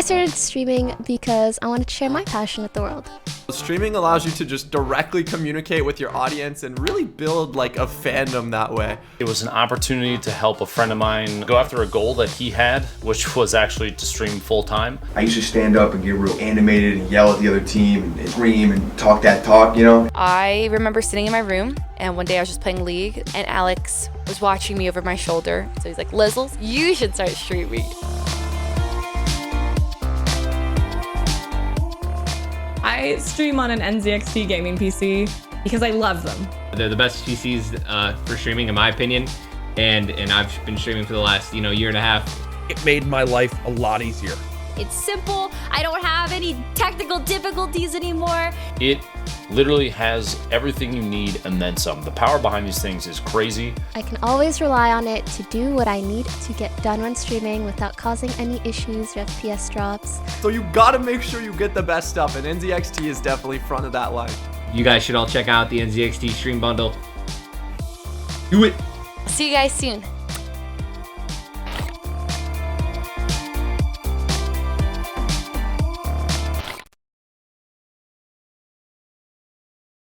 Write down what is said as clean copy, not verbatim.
started streaming because I wanted to share my passion with the world. Streaming allows you to just directly communicate with your audience and really build like a fandom that way. It was an opportunity to help a friend of mine go after a goal that he had, which was actually to stream full time. I used to stand up and get real animated and yell at the other team and scream and talk that talk, you know? I remember sitting in my room and one day I was just playing League and Alex was watching me over my shoulder. So he's like, Lizzles, you should start streaming. I stream on an NZXT gaming PC because I love them. They're the best PCs for streaming, in my opinion, and I've been streaming for the last year and a half. It made my life a lot easier. It's simple. I don't have any technical difficulties anymore. It literally has everything you need and then some. The power behind these things is crazy. I can always rely on it to do what I need to get done when streaming without causing any issues or FPS drops. So you gotta make sure you get the best stuff, and NZXT is definitely front of that line. You guys should all check out the NZXT Stream Bundle. Do it! See you guys soon.